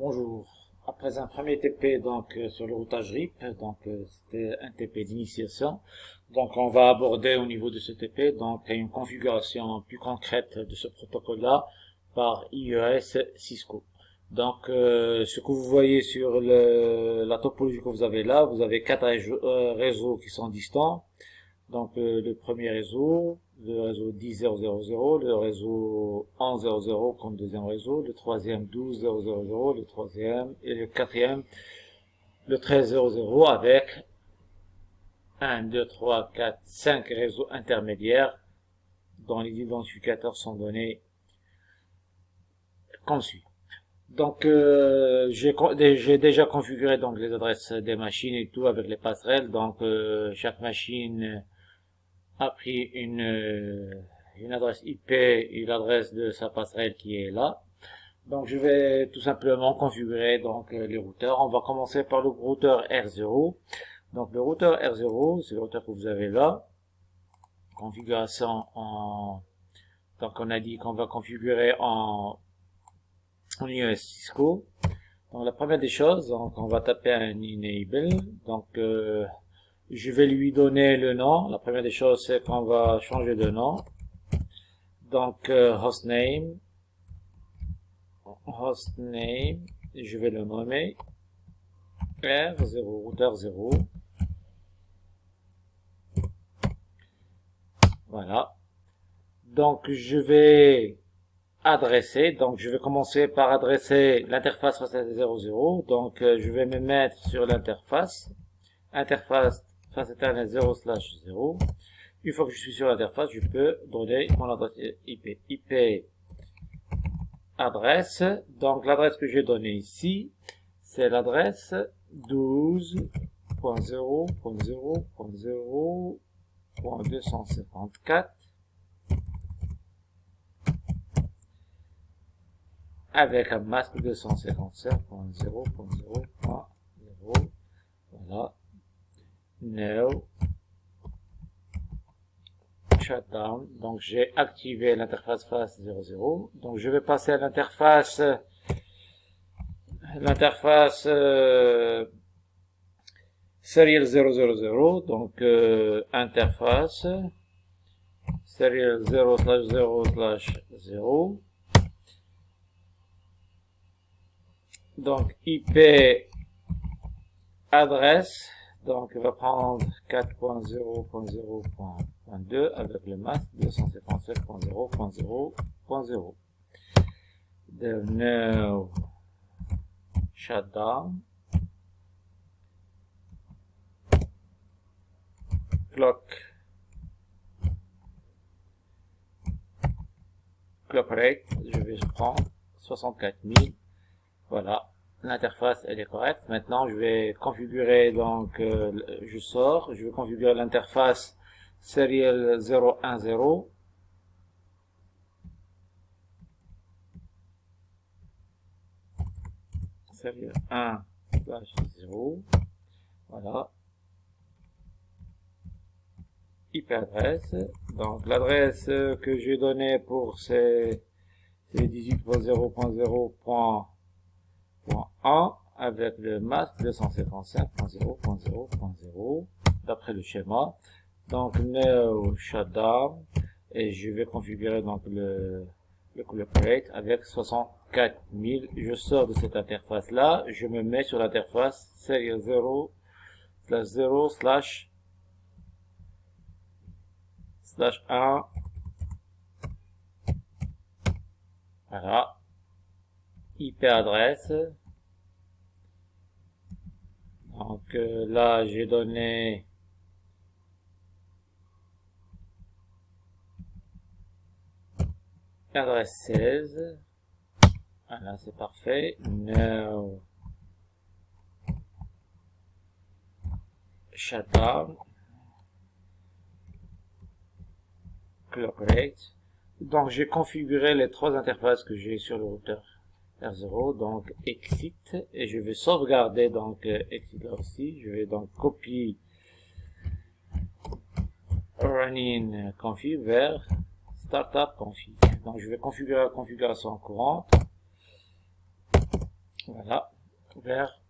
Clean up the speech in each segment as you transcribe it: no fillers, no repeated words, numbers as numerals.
Bonjour. Après un premier TP sur le routage RIP, c'était un TP d'initiation. Donc on va aborder au niveau de ce TP une configuration plus concrète de ce protocole-là par IES Cisco. Ce que vous voyez sur la topologie que vous avez là, vous avez quatre réseaux qui sont distants. Le premier réseau, le réseau 10.0.0.0, le réseau 11.0.0 comme deuxième réseau, le troisième 12.0.0.0, le troisième et le quatrième, le 13.0.0 avec 1, 2, 3, 4, 5 réseaux intermédiaires dont les identificateurs sont donnés comme suit. J'ai déjà configuré les adresses des machines et tout avec les passerelles. Chaque machine a pris une adresse IP et l'adresse de sa passerelle qui est là. Donc je vais tout simplement configurer les routeurs. On va commencer par le routeur R0. Donc le routeur R0, c'est le routeur que vous avez là. Configuration en... Donc on a dit qu'on va configurer en IES Cisco. Donc la première des choses, on va taper un enable. Je vais lui donner le nom. La première des choses, c'est qu'on va changer de nom. Hostname, je vais le nommer R0, routeur 0. Voilà. Je vais adresser. Je vais commencer par adresser l'interface face à 00. Je vais me mettre sur l'interface. Interface face Ethernet 0/0. Une fois que je suis sur l'interface, je peux donner mon adresse IP. IP adresse. Donc l'adresse que j'ai donnée ici, c'est l'adresse 12.0.0.0.254 avec un masque 257.0.0.0. Voilà. No. Shutdown. Donc j'ai activé l'interface face 00. Donc je vais passer à l'interface serial 000. Interface serial 0/0/0. IP adresse. Il va prendre 4.0.0.2 avec le masque 257.0.0.0. The no shutdown. Clock rate, je vais prendre 64 000. Voilà. L'interface elle est correcte. Maintenant je vais configurer je vais configurer l'interface serial 010. Serial 1/0. Voilà. IP adresse. L'adresse que j'ai donnée pour c'est 18.0.0.1 avec le masque 255.0.0.0 d'après le schéma. No shutdown et je vais configurer le clock rate avec 64 000. Je sors de cette interface là, je me mets sur l'interface serial 0/0/1. Voilà. IP adresse. Là j'ai donné adresse 16. Voilà, c'est parfait. No shutdown. Clock rate. J'ai configuré les trois interfaces que j'ai sur le routeur R0, exit, et je vais sauvegarder exit là aussi. Je vais copier running config vers startup config. Je vais configurer la configuration courante. Voilà, vers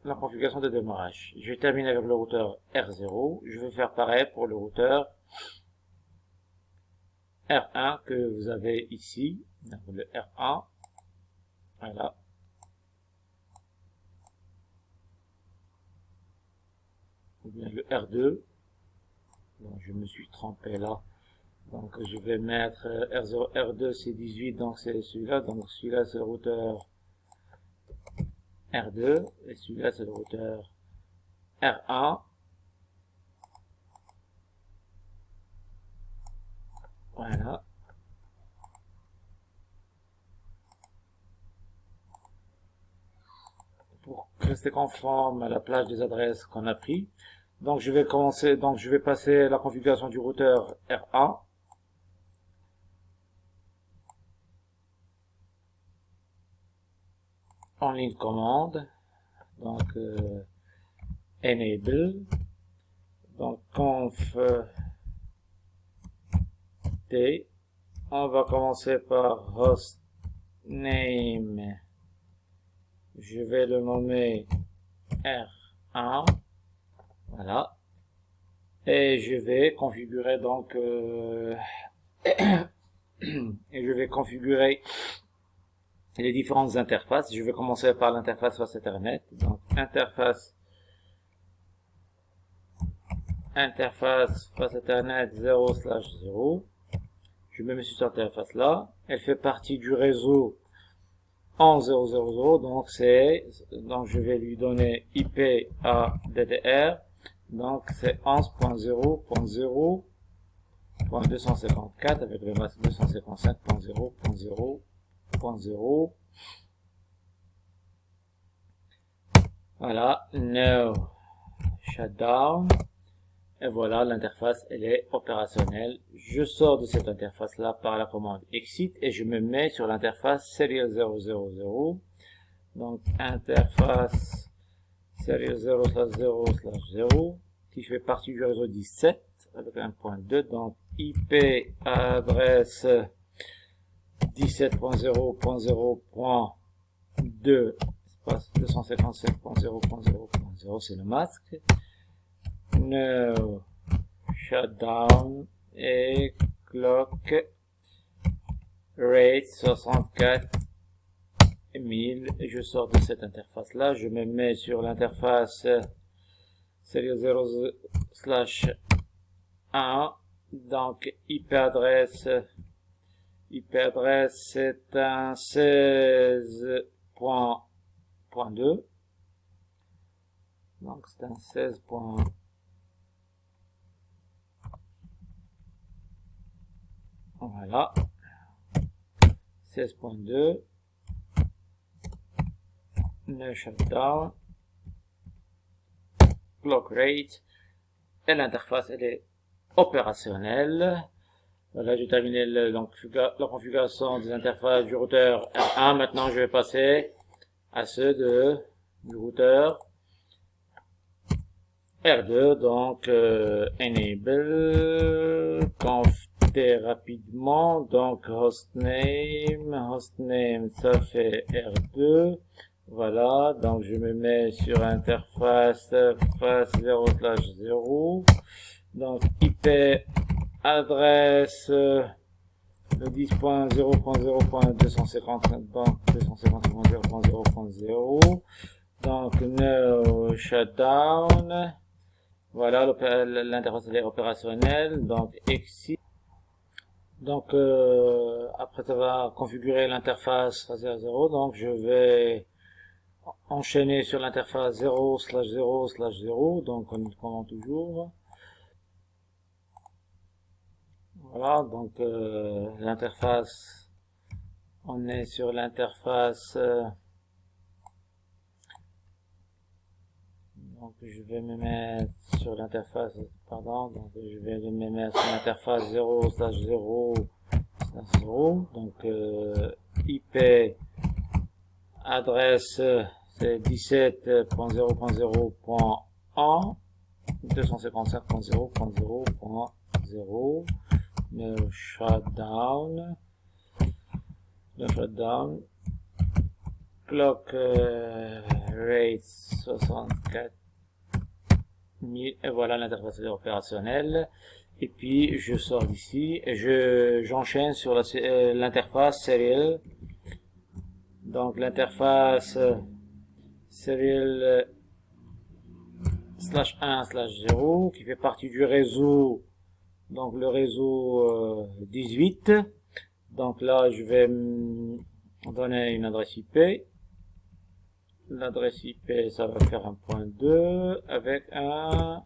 la configuration de démarrage. Je termine avec le routeur R0. Je vais faire pareil pour le routeur R1 que vous avez ici. Donc le R1. Voilà. Ou bien le R2. Donc je me suis trompé là. Donc je vais mettre R0, R2 c'est 18, donc c'est celui-là. Donc celui-là c'est le routeur R2 et celui-là c'est le routeur R1. Voilà. Pour rester conforme à la plage des adresses qu'on a pris. Donc je vais commencer, donc je vais passer la configuration du routeur R1. En ligne commande. Donc enable. Donc conf t. On va commencer par hostname. Je vais le nommer R1. Voilà. Et je vais configurer donc et je vais configurer les différentes interfaces. Je vais commencer par l'interface face Ethernet. Donc interface face Ethernet 0/0. Je me mets sur cette interface là. Elle fait partie du réseau 11.0.0.0, donc je vais lui donner IP à DDR, donc c'est 11.0.0.254 avec le masque 255.0.0.0.0. Voilà, no shutdown. Et voilà, l'interface, elle est opérationnelle. Je sors de cette interface-là par la commande exit et je me mets sur l'interface serial 000. Donc, interface serial 0/0/0 qui fait partie du réseau 17 avec 1.2. Donc, IP adresse 17.0.0.2 espace 257.0.0.0, c'est le masque. No shutdown et clock rate 64.000 et je sors de cette interface là, je me mets sur l'interface serial 0/1. Donc IP adresse c'est un 16.2, donc c'est un 16. Voilà, 16.2, no shutdown, clock rate, et l'interface elle est opérationnelle. Voilà, j'ai terminé la configuration des interfaces du routeur R1. Maintenant, je vais passer à ceux du routeur R2. Donc, enable, conf rapidement, donc hostname ça fait R2. Voilà, donc je me mets sur interface face 0/0. Donc IP adresse le 10.0.0.255, donc 255.0.0.0. donc no shutdown. Voilà, l'interface est opérationnelle. Donc exit. Donc après avoir configuré l'interface phase 0, donc je vais enchaîner sur l'interface 0/0/0, donc on commande toujours. Voilà, donc l'interface, on est sur l'interface, donc je vais me mettre sur l'interface, pardon, donc je vais me mettre sur l'interface 0/0/0, donc IP adresse c'est 17.0.0.1, 255.0.0.0, no shutdown, clock rate 64 000, et voilà, l'interface est opérationnelle. Et puis je sors d'ici et j'enchaîne sur l'interface serial. Donc l'interface serial /1/0 qui fait partie du réseau, donc le réseau 18. Donc là je vais donner une adresse IP. L'adresse IP, ça va faire un point 2 avec un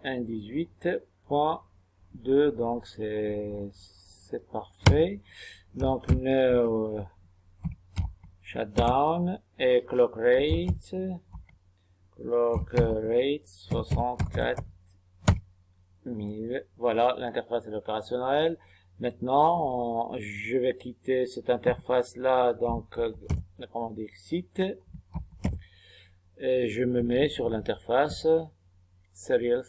18.2, donc c'est parfait. Donc no shutdown et clock rate 64 000. Voilà, l'interface est opérationnelle. Maintenant, je vais quitter cette interface là, donc la commande exit, et je me mets sur l'interface serial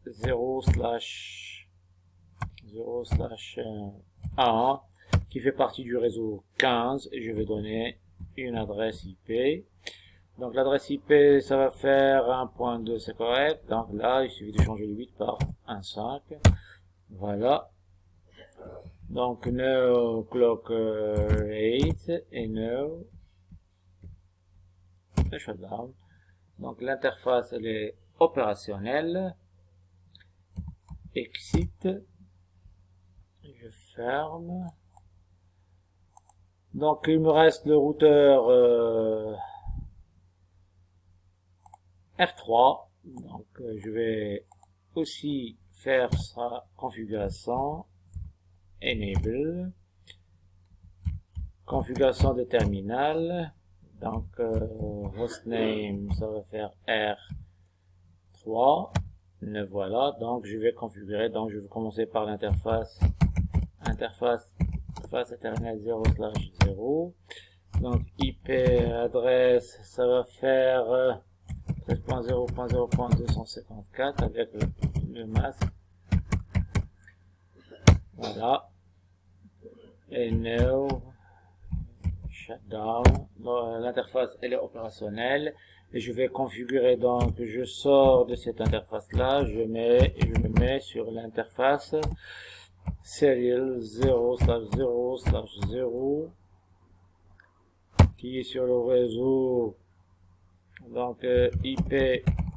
/0/1 qui fait partie du réseau 15, et je vais donner une adresse IP. Donc l'adresse IP, ça va faire 1.2, c'est correct. Donc là, il suffit de changer le 8 par 1.5. Voilà. Donc no clock rate et no shutdown. Donc l'interface elle est opérationnelle. Exit. Je ferme. Donc il me reste le routeur R3. Donc je vais aussi faire sa configuration. Enable. Configuration de terminal. Donc hostname ça va faire R3. Le voilà. Donc je vais configurer. Donc je vais commencer par l'interface. Interface Ethernet 0/0. Donc IP adresse ça va faire 13.0.0.254 avec le masque. Voilà. Et no shutdown. L'interface elle est opérationnelle et je vais configurer. Donc je sors de cette interface là, je me mets sur l'interface serial 0/0/0 qui est sur le réseau. Donc IP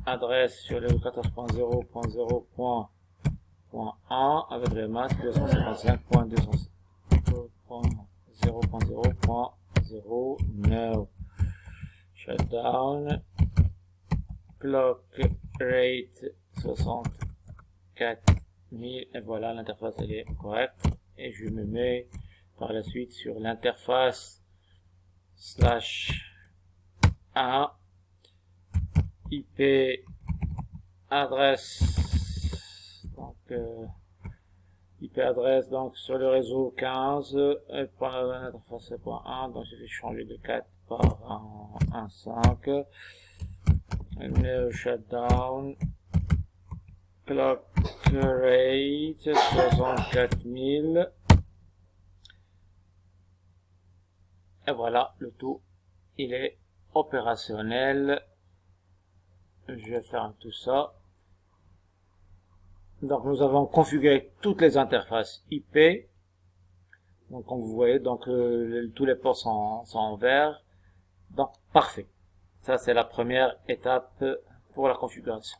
adresse sur le 14.0.0.1 avec le masque 255.200.0.0.0 no shutdown clock rate 64 000 et voilà, l'interface elle est correcte. Et je me mets par la suite sur l'interface /1 IP adresse. Donc IP adresse donc sur le réseau 15 et pour l'interface 1, donc je vais changer de 4 par 1.5. No shutdown clock rate 64 000 et voilà, le tout il est opérationnel. Je vais faire tout ça. Donc nous avons configuré toutes les interfaces IP. Donc comme vous voyez, donc tous les ports sont en vert. Donc parfait. Ça c'est la première étape pour la configuration.